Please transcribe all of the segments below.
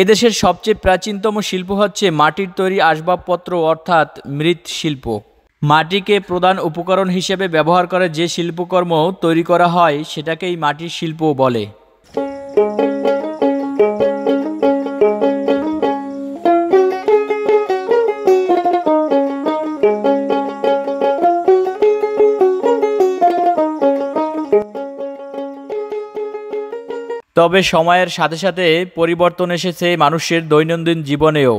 এদেশের সবচেয়ে প্রাচীনতম শিল্প হচ্ছে মাটির তৈরি আসবাবপত্র অর্থাৎ মৃৎশিল্প। মাটিকে প্রধান উপকরণ হিসেবে ব্যবহার করে যে শিল্পকর্ম তৈরি করা হয় সেটাকেই মাটির শিল্প বলে। তবে সময়ের সাথে সাথে পরিবর্তন এসেছে মানুষের দৈনন্দিন জীবনেও।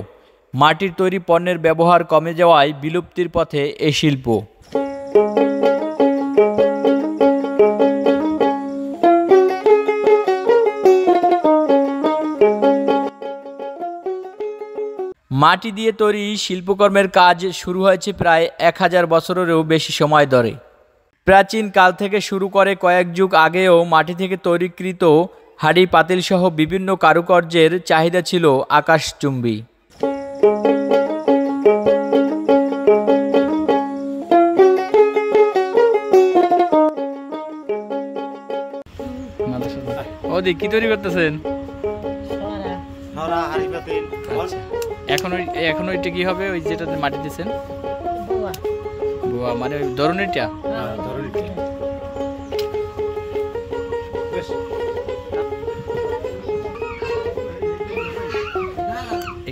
মাটির তৈরি পণ্যের ব্যবহার কমে যাওয়ায় বিলুপ্তির পথে এই শিল্প। মাটি দিয়ে তৈরি শিল্পকর্মের কাজ শুরু হয়েছে প্রায় 1000 বছরেরও বেশি সময় ধরে। প্রাচীন কাল থেকে শুরু করে কয়েক যুগ আগেও মাটি থেকে তৈরিকৃত হাঁড়ি পাতিল সহ বিভিন্ন কারুকার্যের চাহিদা ছিল আকাশচুম্বী। ওদি কি তৈরি করতেছেন? এখন ওইটা কি হবে, ওই যেটাতে মাটি দিয়েছেন? বুয়া মানে ওই ধরনেরটা?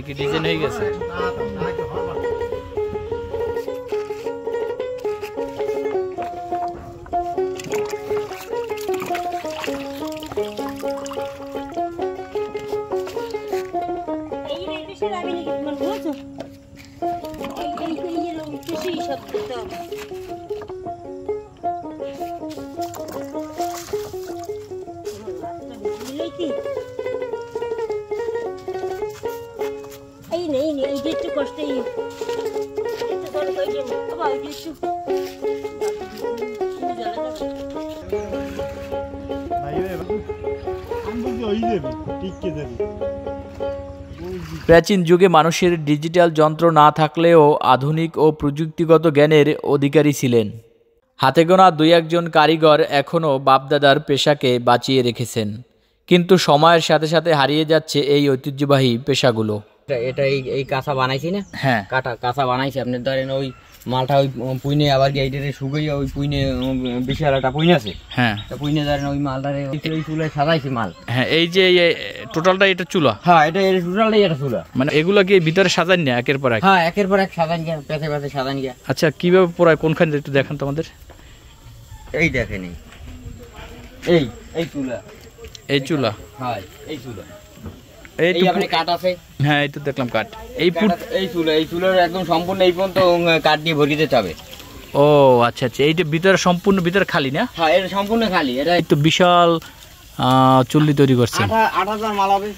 কি ডিজাইন হয়ে গেছে? প্রাচীন যুগে মানুষের ডিজিটাল যন্ত্র না থাকলেও আধুনিক ও প্রযুক্তিগত জ্ঞানের অধিকারী ছিলেন। হাতে গোনা 2-1 কারিগর এখনও বাপদাদার পেশাকে বাঁচিয়ে রেখেছেন, কিন্তু সময়ের সাথে সাথে হারিয়ে যাচ্ছে এই ঐতিহ্যবাহী পেশাগুলো। এটা এই কাঁচা বানাইছি না? হ্যাঁ, কাঁচা বানাইছি। আপনি ধরেন ওই মালটা ওই পুইনে আবার গেইটারে শুকাইয়া ওই পুইনে বিশাল একটা পুইনে আছে। হ্যাঁ, পুইনে ধরেন ওই মালটারে ওই চুলায় সাজাইছি মাল। হ্যাঁ, এই যে টোটালটা এটা চুলা? হ্যাঁ, এটা টোটালটাই এটা চুলা। মানে এগুলো কি ভিতরে সাজান না একের পর এক? হ্যাঁ, একের পর এক সাজান গিয়া, পেছে পেছে সাজান গিয়া। আচ্ছা, কিভাবে পোড়ায়, কোনখানে একটু দেখান তো আমাদের। এই দেখেন, এই চুলা, এই চুলা। হ্যাঁ, এই চুলা। এই আপনি কাঠ আছে? হ্যাঁ, এই তো দেখলাম কাঠ। এই চুলার একদম সম্পূর্ণ এই পর্যন্ত কাঠ দিয়ে ভরে দিতে হবে। ও আচ্ছা আচ্ছা, এইটা ভিতরে সম্পূর্ণ ভিতরে খালি না? হ্যাঁ, এটা সম্পূর্ণ খালি। এটা তো বিশাল চুল্লি তৈরি করছে। 8000 মাল হবে।